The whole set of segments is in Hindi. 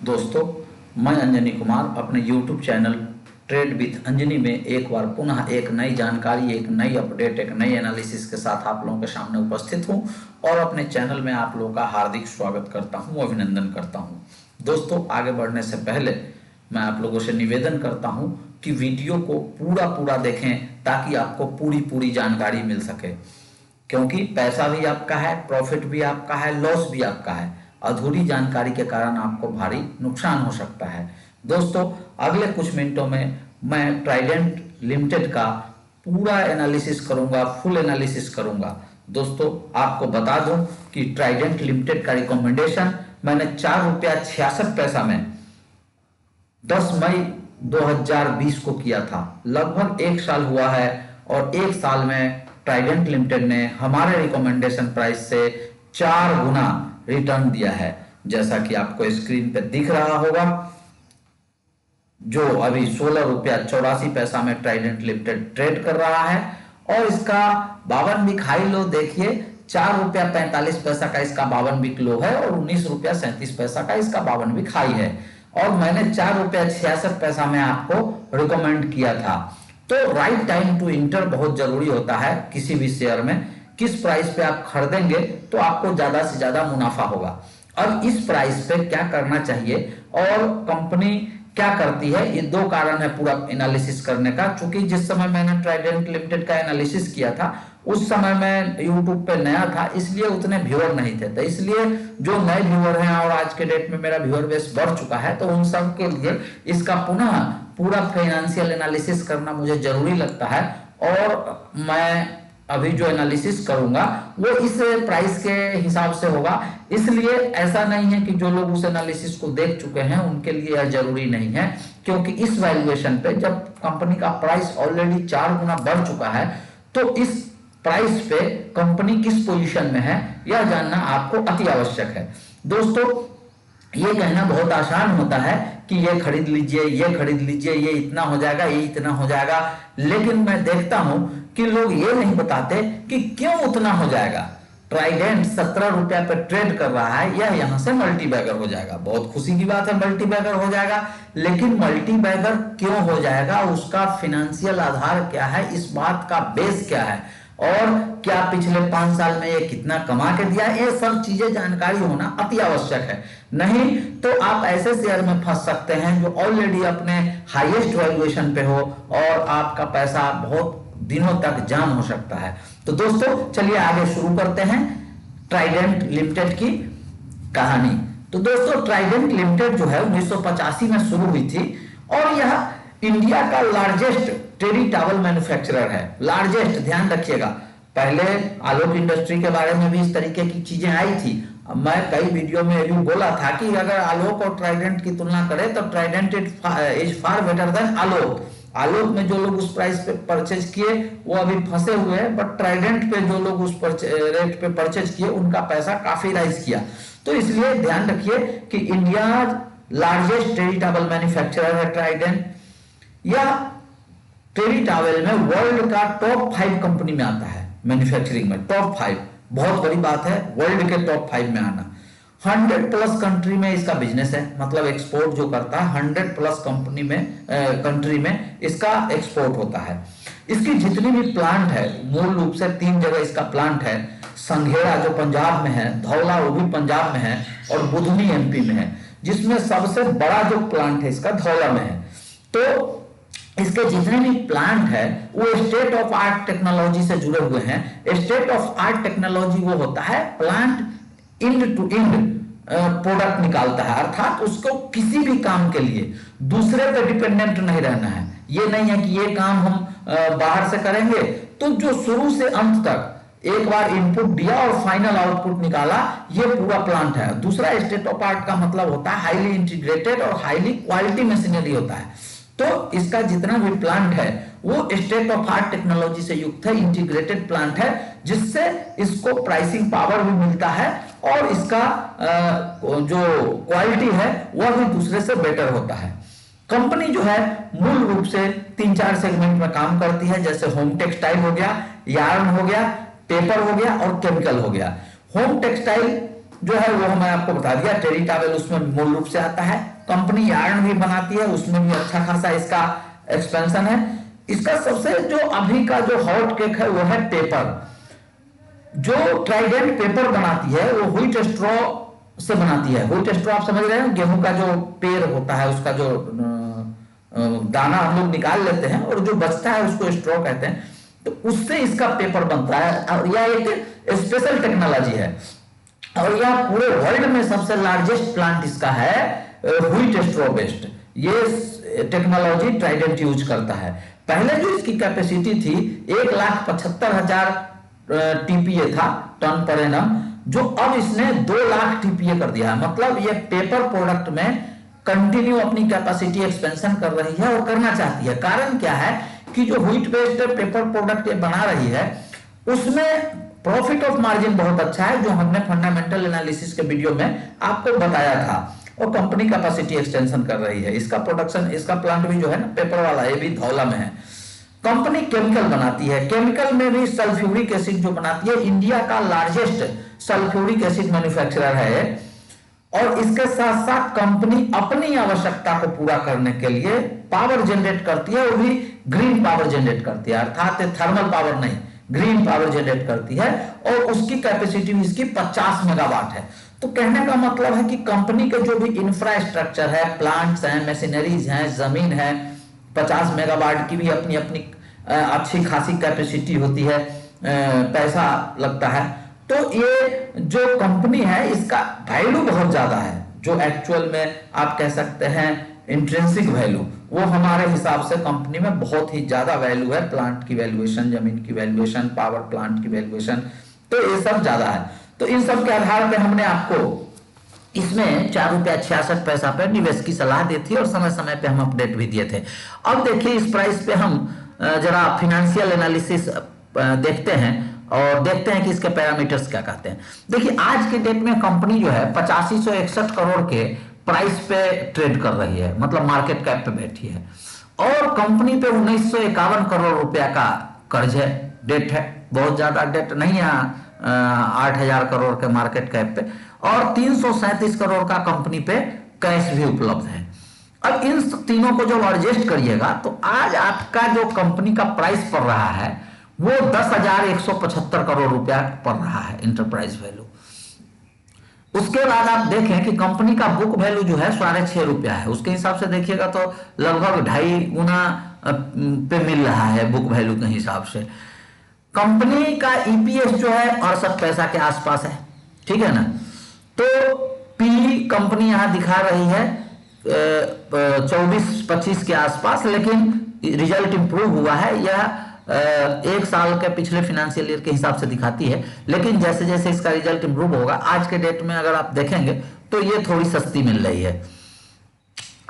दोस्तों, मैं अंजनी कुमार अपने YouTube channel trade with Anjani में एक बार पुनः एक नई जानकारी, एक नई अपडेट, एक नई एनालिसिस के साथ आप लोगों के सामने उपस्थित हूं और अपने चैनल में आप लोगों का हार्दिक स्वागत करता हूं, अभिनंदन करता हूं। दोस्तों, आगे बढ़ने से पहले मैं आप लोगों से निवेदन करता हूं कि वीडियो को पूरा देखें ताकि आपको पूरी जानकारी मिल सके, क्योंकि पैसा भी आपका है, प्रॉफिट भी आपका है, लॉस भी आपका है। अधूरी जानकारी के कारण आपको भारी नुकसान हो सकता है। दोस्तों, अगले कुछ मिनटों में मैं ट्राइडेंट लिमिटेड का पूरा एनालिसिस करूंगा, फुल एनालिसिस करूंगा। दोस्तों, आपको बता दूं कि ट्राइडेंट लिमिटेड का रिकमेंडेशन मैंने ₹4.66 में 10 मई 2020 को किया था। लगभग 1 साल हुआ है और 1 साल में ट्राइडेंट लिमिटेड ने हमारे रिकमेंडेशन प्राइस से 4 गुना रिटर्न दिया है, जैसा कि आपको स्क्रीन पे दिख रहा होगा। जो अभी ₹16.84 में ट्राइडेंट लिमिटेड ट्रेड कर रहा है और इसका 52 वीक हाई लो देखिए, ₹4.45 का इसका 52 वीक लो है और ₹19.37 का इसका 52 वीक हाई है। और मैंने ₹4.66 में आपको रिकमेंड किया था। तो राइट टाइम टू इंटर बहुत जरूरी होता है किसी भी शेयर में। किस प्राइस पे आप खरीदेंगे तो आपको ज्यादा से ज्यादा मुनाफा होगा। अब इस प्राइस पे क्या करना चाहिए और कंपनी क्या करती है, ये 2 कारण है पूरा एनालिसिस करने का। चूंकि जिस समय मैंने ट्राइडेंट लिमिटेड का एनालिसिस किया था उस समय मैं यूट्यूब पे नया था, इसलिए उतने व्यूअर नहीं थे। तो इसलिए जो नए व्यूअर हैं और आज के डेट में मेरा व्यूअर बेस बढ़ चुका है, तो उन सब के लिए इसका पुनः पूरा फाइनेंशियल एनालिसिस करना मुझे जरूरी लगता है। और मैं अभी जो एनालिसिस करूंगा वो इस प्राइस के हिसाब से होगा। इसलिए ऐसा नहीं है कि जो लोग उस एनालिसिस को देख चुके हैं उनके लिए यह जरूरी नहीं है, क्योंकि इस वैल्यूएशन पे जब कंपनी का प्राइस ऑलरेडी 4 गुना बढ़ चुका है तो इस प्राइस पे कंपनी किस पोजीशन में है यह जानना आपको अति आवश्यक है। दोस्तों, ये कहना बहुत आसान होता है कि ये खरीद लीजिए, ये खरीद लीजिए, ये इतना हो जाएगा, ये इतना हो जाएगा, लेकिन मैं देखता हूं कि लोग ये नहीं बताते कि क्यों उतना हो जाएगा। ट्राइडेंट ₹17 पे ट्रेड कर रहा है, यह यहां से मल्टी बैगर हो जाएगा। बहुत खुशी की बात है, मल्टी बैगर हो जाएगा, लेकिन मल्टी बैगर क्यों हो जाएगा, उसका फाइनेंशियल आधार क्या है, इस बात का बेस क्या है और क्या पिछले 5 साल में ये कितना कमा के दिया, ये सब चीजें जानकारी होना अति आवश्यक है। नहीं तो आप ऐसे शेयर में फंस सकते हैं जो ऑलरेडी अपने हाईएस्ट वैल्यूएशन पे हो और आपका पैसा बहुत दिनों तक जाम हो सकता है। तो दोस्तों, चलिए आगे शुरू करते हैं ट्राइडेंट लिमिटेड की कहानी। तो दोस्तों, ट्राइडेंट लिमिटेड जो है 1985 में शुरू हुई थी और यह इंडिया का लार्जेस्ट टेरी टावल मैन्युफैक्चरर है। लार्जेस्ट, ध्यान रखिएगा। पहले आलोक इंडस्ट्री के बारे में भी इस तरीके की चीजें आई थी। मैं कई वीडियो में भी बोला था कि अगर आलोक और ट्राइडेंट की तुलना करें तो Trident is far better than Alok. Alok में जो लोग उस प्राइस पे परचेज किए वो अभी फंसे हुए हैं, बट ट्राइडेंट पे जो लोग उस रेट पे परचेज किए उनका पैसा काफी राइज किया। तो इसलिए ध्यान रखिए कि इंडिया लार्जेस्ट टेरी टावल मैन्युफैक्चरर है ट्राइडेंट। यह टेरी टावल में वर्ल्ड का टॉप 5 कंपनी में आता है, मैन्युफैक्चरिंग में टॉप 5। बहुत बड़ी बात है वर्ल्ड के टॉप 5 में आना। 100+ कंट्री में इसका बिजनेस है, मतलब एक्सपोर्ट जो करता है 100+ कंट्री में इसका एक्सपोर्ट होता है। इसकी जितनी भी प्लांट है, मूल रूप से 3 जगह इसका प्लांट है। संघेड़ा जो पंजाब में है, धौला वो भी पंजाब में है और बुधनी एमपी में है, जिसमें सबसे बड़ा जो प्लांट है इसका धौला में है। तो इसके जितने भी प्लांट है वो स्टेट ऑफ आर्ट टेक्नोलॉजी से जुड़े हुए हैं। स्टेट ऑफ आर्ट टेक्नोलॉजी वो होता है plant end to end product निकालता है, अर्थात उसको किसी भी काम के लिए दूसरे पे डिपेंडेंट नहीं रहना है। ये नहीं है कि ये काम हम बाहर से करेंगे, तो जो शुरू से अंत तक एक बार इनपुट दिया और फाइनल आउटपुट निकाला, ये पूरा प्लांट है। दूसरा, स्टेट ऑफ आर्ट का मतलब होता है हाईली इंटीग्रेटेड और हाईली क्वालिटी मशीनरी होता है। तो इसका जितना भी प्लांट है वो स्टेट ऑफ आर्ट टेक्नोलॉजी से युक्त है, इंटीग्रेटेड प्लांट है, जिससे इसको प्राइसिंग पावर भी मिलता है और इसका जो क्वालिटी है वह भी दूसरे से बेटर होता है। कंपनी जो है मूल रूप से 3-4 सेगमेंट में काम करती है, जैसे होम टेक्सटाइल हो गया, यार्न हो गया, पेपर हो गया और केमिकल हो गया। होम टेक्सटाइल जो है वो मैं आपको बता दिया। टेरी टावेल उसमें मूल रूप से आता है। कंपनी यार्न भी बनाती है, उसमें भी अच्छा खासा इसका एक्सपेंशन है। इसका सबसे जो अभी का जो हॉट केक है वो है पेपर। जो ट्राइडेंट पेपर बनाती है वो व्हीट स्ट्रॉ से बनाती है। व्हीट स्ट्रॉ आप समझ रहे हैं, गेहूं का जो पेड़ होता है उसका जो दाना हम लोग निकाल लेते हैं और जो बचता है उसको स्ट्रॉ कहते हैं। तो उससे इसका पेपर बनता है और यह एक स्पेशल टेक्नोलॉजी है और यह पूरे वर्ल्ड में सबसे लार्जेस्ट प्लांट इसका है व्हीट स्ट्रॉ बेस्ड। ये टेक्नोलॉजी ट्राइडेंट यूज करता है। पहले जो इसकी कैपेसिटी थी 1,75,000 टीपीए था, टन पर एनम, जो अब इसने 2 लाख टीपीए कर दिया है। मतलब ये पेपर प्रोडक्ट में कंटिन्यू अपनी कैपेसिटी एक्सपेंशन कर रही है और करना चाहती है। कारण क्या है कि जो व्हीट बेस्ड पेपर प्रोडक्ट ये बना रही है उसमें प्रॉफिट ऑफ मार्जिन बहुत अच्छा है, जो हमने फंडामेंटल एनालिसिस के वीडियो में आपको बताया था। और कंपनी कैपेसिटी एक्सटेंशन कर रही है। इसका प्रोडक्शन, इसका प्लांट भी जो है ना पेपर वाला, ये भी धौला में है। कंपनी केमिकल बनाती है। केमिकल में भी सल्फ्यूरिक एसिड जो बनाती है, इंडिया का लार्जेस्ट सल्फ्यूरिक एसिड मैन्युफैक्चरर है। और इसके साथ साथ कंपनी अपनी आवश्यकता को पूरा करने के लिए पावर जनरेट करती है, वो भी ग्रीन पावर जनरेट करती है, अर्थात थर्मल पावर नहीं, ग्रीन पावर जनरेट करती है। और उसकी कैपेसिटी भी इसकी 50 मेगावाट है। तो कहने का मतलब है कि कंपनी के जो भी इंफ्रास्ट्रक्चर है, प्लांट्स हैं, मशीनरीज हैं, जमीन है, 50 मेगावाट की भी अपनी अपनी अच्छी खासी कैपेसिटी होती है, पैसा लगता है। तो ये जो कंपनी है इसका वैल्यू बहुत ज्यादा है, जो एक्चुअल में आप कह सकते हैं इंट्रिंसिक वैल्यू, वो हमारे हिसाब से कंपनी में बहुत ही ज्यादा वैल्यू है। प्लांट की वैल्यूएशन, जमीन की वैल्यूएशन, पावर प्लांट की वैल्यूएशन, तो ये सब ज्यादा है। तो इन सब के आधार पे हमने आपको इसमें 4 रुपया 66 पैसा पे निवेश की सलाह दी थी और समय समय पे हम अपडेट भी दिए थे। अब देखिए इस प्राइस पे हम जरा फिनेंशियल एनालिसिस देखते हैं और देखते हैं कि इसके पैरामीटर्स क्या कहते हैं। देखिए आज के डेट में कंपनी जो है 8561 करोड़ के प्राइस पे ट्रेड कर रही है, मतलब मार्केट कैप पे बैठी है। और कंपनी पे 1951 करोड़ रुपया का कर्ज है, डेट है, बहुत ज्यादा डेट नहीं है 8,000 करोड़ के मार्केट कैप पे। और 337 करोड़ का कंपनी पे कैश भी उपलब्ध है। अब इन तीनों को जब एडजस्ट करिएगा तो आज आपका जो कंपनी का प्राइस पड़ रहा है वो 10,175 करोड़ रुपया पड़ रहा है इंटरप्राइज वैल्यू। उसके बाद आप देखें कि कंपनी का बुक वैल्यू जो है 6.5 रुपया है। उसके हिसाब से देखिएगा तो लगभग 2.5 गुना पे मिल रहा है बुक वैल्यू के हिसाब से। कंपनी का ईपीएस जो है 68 पैसा के आसपास है, ठीक है ना। तो पी कंपनी यहां दिखा रही है 24-25 के आसपास, लेकिन रिजल्ट इंप्रूव हुआ है। यह 1 साल के पिछले फाइनेंशियल ईयर के हिसाब से दिखाती है, लेकिन जैसे जैसे इसका रिजल्ट इंप्रूव होगा आज के डेट में अगर आप देखेंगे तो ये थोड़ी सस्ती मिल रही है।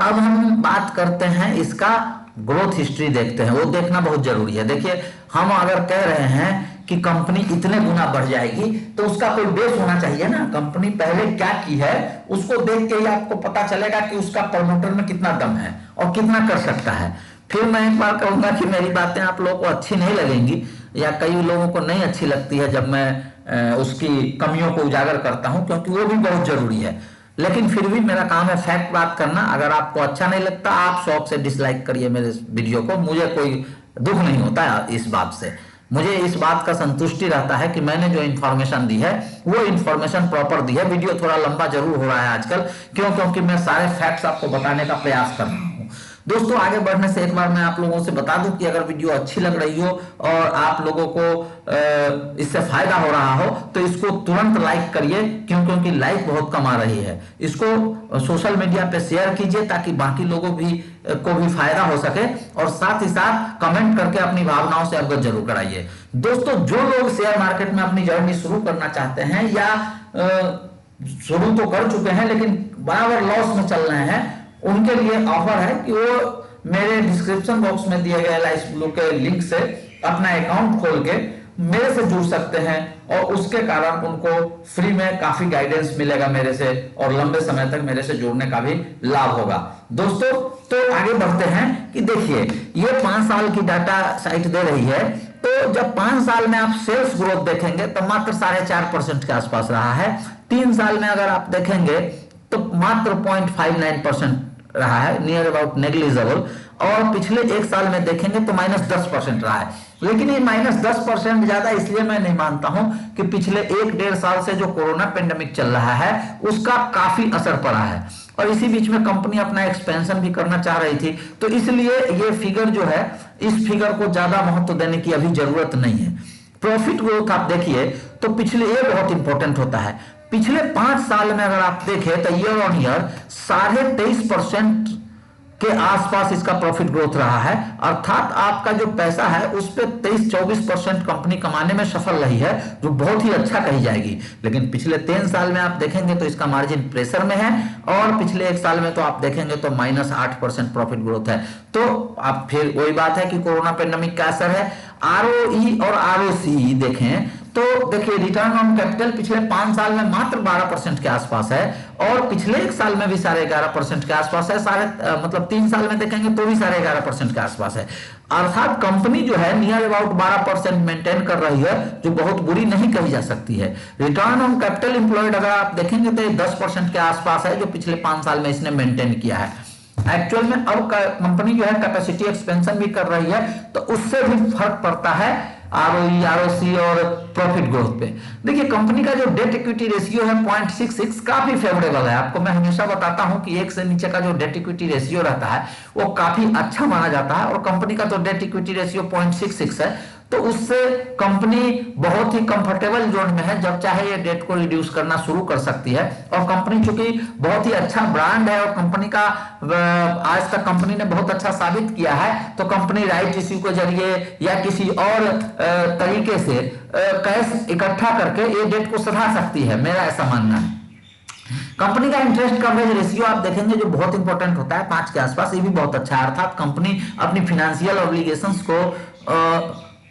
अब हम बात करते हैं इसका ग्रोथ हिस्ट्री देखते हैं, वो देखना बहुत जरूरी है। देखिए हम अगर कह रहे हैं कि कंपनी इतने गुना बढ़ जाएगी तो उसका कोई बेस होना चाहिए ना। कंपनी पहले क्या की है उसको देख के ही आपको पता चलेगा कि उसका प्रमोटर में कितना दम है और कितना कर सकता है। फिर मैं एक बार कहूंगा कि मेरी बातें आप लोगों को अच्छी नहीं लगेंगी या कई लोगों को नहीं अच्छी लगती है जब मैं उसकी कमियों को उजागर करता हूं, क्योंकि वो भी बहुत जरूरी है। लेकिन फिर भी मेरा काम है फैक्ट बात करना। अगर आपको अच्छा नहीं लगता आप शौक से डिसलाइक करिए मेरे वीडियो को, मुझे कोई दुख नहीं होता है इस बात से। मुझे इस बात का संतुष्टि रहता है कि मैंने जो इन्फॉर्मेशन दी है वो इन्फॉर्मेशन प्रॉपर दी है। वीडियो थोड़ा लंबा जरूर हो रहा है आजकल, क्योंकि मैं सारे फैक्ट्स आपको बताने का प्रयास कर रहा हूँ। दोस्तों आगे बढ़ने से एक बार मैं आप लोगों से बता दूं कि अगर वीडियो अच्छी लग रही हो और आप लोगों को इससे फायदा हो रहा हो तो इसको तुरंत लाइक करिए, क्योंकि लाइक बहुत कम आ रही है। इसको सोशल मीडिया पे शेयर कीजिए ताकि बाकी लोगों को भी फायदा हो सके, और साथ ही साथ कमेंट करके अपनी भावनाओं से अवगत जरूर कराइए। दोस्तों जो लोग शेयर मार्केट में अपनी जर्नी शुरू करना चाहते हैं या शुरू तो कर चुके हैं लेकिन बराबर लॉस में चल रहे हैं, उनके लिए ऑफर है कि वो मेरे डिस्क्रिप्शन बॉक्स में दिए गए एलाइस ब्लू के लिंक से अपना अकाउंट खोल के मेरे से जुड़ सकते हैं और उसके कारण उनको फ्री में काफी गाइडेंस मिलेगा मेरे से और लंबे समय तक मेरे से जुड़ने का भी लाभ होगा। दोस्तों तो आगे बढ़ते हैं कि देखिए ये 5 साल की डाटा साइट दे रही है। तो जब 5 साल में आप सेल्स ग्रोथ देखेंगे तो मात्र 4.5% के आसपास रहा है। 3 साल में अगर आप देखेंगे तो मात्र 0.59% रहा है, नियर अबाउट नेग्लिजिबल। और पिछले 1 साल में देखेंगे तो -10% रहा है। लेकिन ये -10% ज्यादा इसलिए मैं नहीं मानता हूं कि पिछले 1-1.5 साल से जो कोरोना पेंडेमिक चल रहा है उसका काफी असर पड़ा है, और इसी बीच में कंपनी अपना एक्सपेंशन भी करना चाह रही थी, तो इसलिए ये फिगर जो है, इस फिगर को ज्यादा महत्व देने की अभी जरूरत नहीं है। प्रॉफिट ग्रोथ आप देखिए तो पिछले, ये बहुत इंपॉर्टेंट होता है, पिछले 5 साल में अगर आप देखें तो ईयर ऑन ईयर 23.5% के आसपास इसका प्रॉफिट ग्रोथ रहा है। अर्थात आपका जो पैसा है उस पे 23-24% कंपनी कमाने में सफल रही है, जो बहुत ही अच्छा कही जाएगी। लेकिन पिछले 3 साल में आप देखेंगे तो इसका मार्जिन प्रेशर में है, और पिछले 1 साल में तो आप देखेंगे तो -8% प्रॉफिट ग्रोथ है। तो आप फिर वही बात है कि कोरोना पेंडेमिक का असर है। ROE और ROCE देखें तो देखिए, रिटर्न ऑन कैपिटल पिछले 5 साल में मात्र 12% के आसपास है, और पिछले 1 साल में भी 11.5% के आसपास है। मतलब 3 साल में देखेंगे तो भी 11.5% के आसपास है। अर्थात कंपनी जो है नियर अबाउट 12% मेंटेन कर रही है, जो बहुत बुरी नहीं कही जा सकती है। रिटर्न ऑन कैपिटल एम्प्लॉयड अगर आप देखेंगे तो 10% के आसपास है, जो पिछले 5 साल में इसने मेंटेन किया है। एक्चुअल में अब कंपनी जो है कैपेसिटी एक्सपेंशन भी कर रही है, तो उससे भी फर्क पड़ता है ROE, ROC और प्रॉफिट ग्रोथ पे। देखिए, कंपनी का जो डेट इक्विटी रेशियो है 0.66 काफी फेवरेबल है। आपको मैं हमेशा बताता हूं कि 1 से नीचे का जो डेट इक्विटी रेशियो रहता है वो काफी अच्छा माना जाता है, और कंपनी का तो डेट इक्विटी रेशियो 0.66 है, तो उससे कंपनी बहुत ही कंफर्टेबल जोन में है। जब चाहे ये डेट को रिड्यूस करना शुरू कर सकती है, और कंपनी चूंकि बहुत ही अच्छा ब्रांड है, और कंपनी का आज तक कंपनी ने बहुत अच्छा साबित किया है, तो कंपनी राइट इश्यू के जरिए या किसी और तरीके से कैश इकट्ठा करके ये डेट को सधा सकती है, मेरा ऐसा मानना है। कंपनी का इंटरेस्ट कवरेज रेशियो आप देखेंगे जो बहुत इंपॉर्टेंट होता है 5 के आसपास, ये भी बहुत अच्छा है। अर्थात कंपनी अपनी फाइनेंशियल ऑब्लिगेशंस को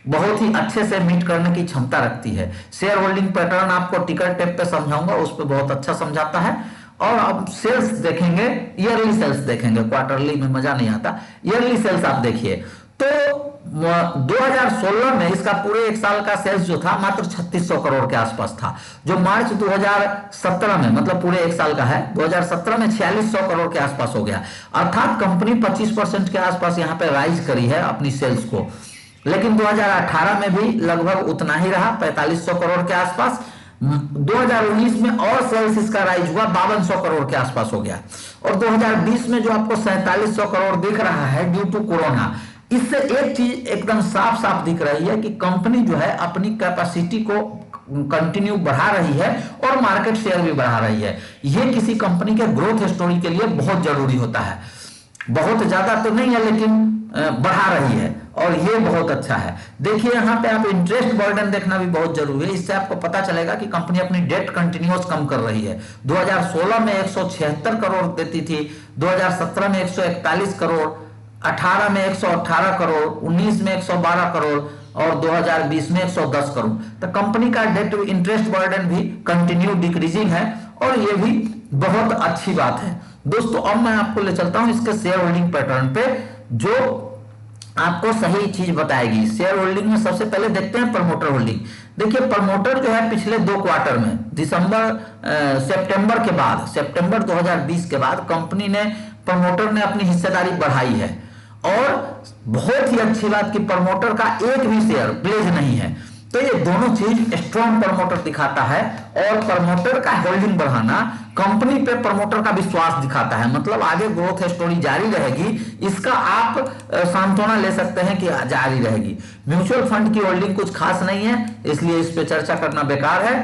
बहुत ही अच्छे से मीट करने की क्षमता रखती है। शेयर होल्डिंग पैटर्न आपको टिकर टेप पे समझाऊंगा, उस पर बहुत अच्छा समझाता है। और अब सेल्स देखेंगे, ईयरली सेल्स देखेंगे, क्वार्टरली में मजा नहीं आता। ईयरली सेल्स आप देखिए तो 2016 में इसका पूरे 1 साल का सेल्स जो था मात्र 3600 करोड़ के आसपास था, जो मार्च 2017 में, मतलब पूरे 1 साल का है, 2017 में 4600 करोड़ के आसपास हो गया। अर्थात कंपनी 25% के आसपास यहाँ पे राइज करी है अपनी सेल्स को। लेकिन 2018 में भी लगभग उतना ही रहा, 4500 करोड़ के आसपास। 2019 में और सेल्स इसका राइज हुआ 5200 करोड़ के आसपास हो गया, और 2020 में जो आपको 4700 करोड़ दिख रहा है ड्यू टू कोरोना, इससे एक चीज एकदम साफ साफ दिख रही है कि कंपनी जो है अपनी कैपेसिटी को कंटिन्यू बढ़ा रही है और मार्केट शेयर भी बढ़ा रही है। यह किसी कंपनी के ग्रोथ स्टोरी के लिए बहुत जरूरी होता है। बहुत ज्यादा तो नहीं है, लेकिन बढ़ा रही है, और ये बहुत अच्छा है। देखिए, यहाँ पे आप इंटरेस्ट बर्डन देखना भी बहुत जरूरी है। इससे आपको पता चलेगा कि कंपनी अपनी डेट कंटिन्यूअस कम कर रही है। 2016 में 176 करोड़ देती थी, 2017 में 141 करोड़, 18 में 118 करोड़, 19 में 112 करोड़, और 2020 में 110 करोड़। तो कंपनी का डेट इंटरेस्ट बर्डन भी कंटिन्यू डिक्रीजिंग है, और ये भी बहुत अच्छी बात है। दोस्तों, अब मैं आपको ले चलता हूं इसके शेयर होल्डिंग पैटर्न पे, जो आपको सही चीज बताएगी। शेयर होल्डिंग में सबसे पहले देखते हैं प्रमोटर होल्डिंग। देखिए, प्रमोटर जो है पिछले 2 क्वार्टर में, सितंबर के बाद, सितंबर 2020 के बाद कंपनी ने, प्रमोटर ने अपनी हिस्सेदारी बढ़ाई है, और बहुत ही अच्छी बात कि प्रमोटर का एक भी शेयर प्लेज नहीं है। तो ये दोनों चीज स्ट्रॉन्ग प्रमोटर दिखाता है, और प्रमोटर का होल्डिंग बढ़ाना कंपनी पे प्रमोटर का विश्वास दिखाता है। मतलब आगे ग्रोथ स्टोरी जारी रहेगी, इसका आप सांत्वना ले सकते हैं कि जारी रहेगी। म्यूचुअल फंड की होल्डिंग कुछ खास नहीं है, इसलिए इस पे चर्चा करना बेकार है।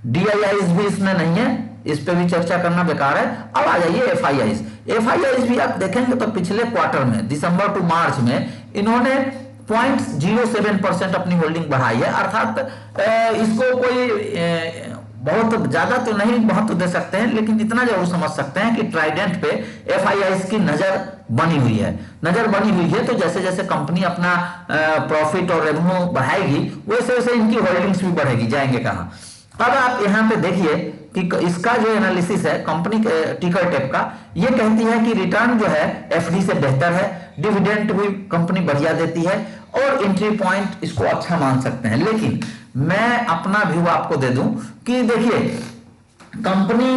DIIs भी इसमें नहीं है, इस पे भी चर्चा करना बेकार है। अब आ जाइए FIIs भी आप देखेंगे तो पिछले क्वार्टर में, दिसंबर टू मार्च में, इन्होंने 0.07% अपनी होल्डिंग बढ़ाई है। अर्थात इसको कोई बहुत ज्यादा तो नहीं महत्व दे सकते हैं, लेकिन इतना जरूर समझ सकते हैं कि ट्राइडेंट पे FIIs की नजर बनी हुई है। नजर बनी हुई है, तो जैसे जैसे कंपनी अपना प्रॉफिट और रेवेन्यू बढ़ाएगी, वैसे वैसे इनकी होल्डिंग्स भी बढ़ेगी, जाएंगे कहाँ। अब आप यहाँ पे देखिए कि इसका जो एनालिसिस है कंपनी के टिकर टेप का, ये कहती है कि रिटर्न जो है FD से बेहतर है, डिविडेंड भी कंपनी बढ़िया देती है, और एंट्री पॉइंट इसको अच्छा मान सकते हैं। लेकिन मैं अपना व्यू आपको दे दूं कि देखिए, कंपनी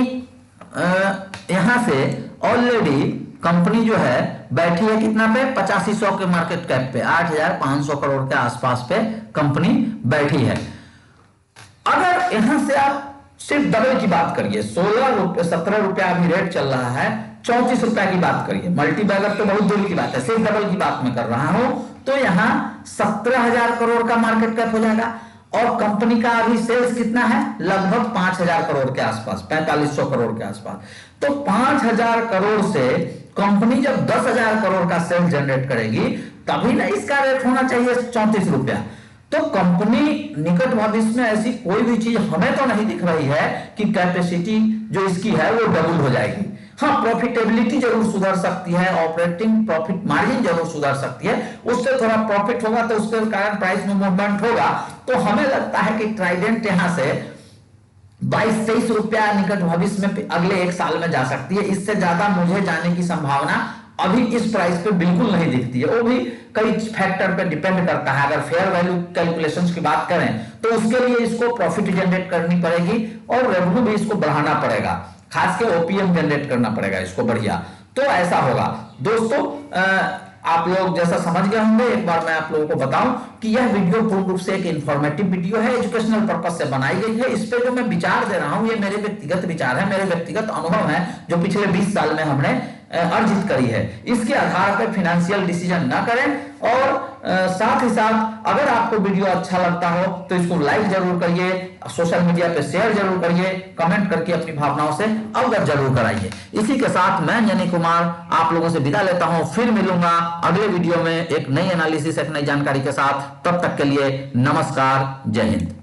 यहां से ऑलरेडी कंपनी जो है बैठी है कितना पे, 8500 के मार्केट कैप पे, 8500 करोड़ के आसपास पे कंपनी बैठी है। अगर यहां से आप सिर्फ डबल की बात करिए, 17 रुपया अभी रेट चल रहा है, 34 रुपया की बात करिए, मल्टीबैगर तो बहुत दूर की बात है, सिर्फ डबल की बात मैं कर रहा हूं, तो यहां 17,000 करोड़ का मार्केट कैप हो जाएगा। और कंपनी का अभी सेल्स कितना है, लगभग 5,000 करोड़ के आसपास, 4500 करोड़ के आसपास। तो 5,000 करोड़ से कंपनी जब 10,000 करोड़ का सेल्स जनरेट करेगी, तभी ना इसका रेट होना चाहिए 34 रुपया। तो कंपनी निकट भविष्य में ऐसी कोई भी चीज हमें तो नहीं दिख रही है कि कैपेसिटी जो इसकी है वो डबल हो जाएगी। हाँ, प्रॉफिटेबिलिटी जरूर सुधर सकती है, ऑपरेटिंग प्रॉफिट मार्जिन जरूर सुधर सकती है, उससे थोड़ा प्रॉफिट होगा तो उसके कारण प्राइस में मूवमेंट होगा। तो हमें लगता है कि ट्राइडेंट यहां से 22-23 रुपया निकट भविष्य में अगले एक साल में जा सकती है। इससे ज्यादा मुझे जाने की संभावना अभी इस प्राइस पे बिल्कुल नहीं दिखती है। वो भी कई फैक्टर पे डिपेंड करता है। अगर फेयर वैल्यू कैलकुलेशंस की बात करें तो उसके लिए इसको प्रॉफिट जनरेट करनी पड़ेगी और रेवेन्यू भी इसको बढ़ाना पड़ेगा, खास के ओपीएम जनरेट करना पड़ेगा इसको बढ़िया, तो ऐसा होगा। दोस्तों आप लोग जैसा समझ गए होंगे, एक बार मैं आप लोगों को बताऊं कि यह वीडियो पूर्ण रूप से एक इंफॉर्मेटिव वीडियो है, एजुकेशनल पर्पस से बनाई गई है। इस पे जो मैं विचार दे रहा हूं ये मेरे व्यक्तिगत विचार है, मेरे व्यक्तिगत अनुभव है जो पिछले 20 साल में हमने अर्जित करी है। इसके आधार पर फिनेंशियल डिसीजन ना करें। और साथ ही साथ अगर आपको वीडियो अच्छा लगता हो तो इसको लाइक जरूर करिए, सोशल मीडिया पे शेयर जरूर करिए, कमेंट करके अपनी भावनाओं से अवगत जरूर कराइए। इसी के साथ मैं अंजनी कुमार आप लोगों से विदा लेता हूं, फिर मिलूंगा अगले वीडियो में एक नई एनालिसिस, एक नई जानकारी के साथ। तब तक के लिए नमस्कार, जय हिंद।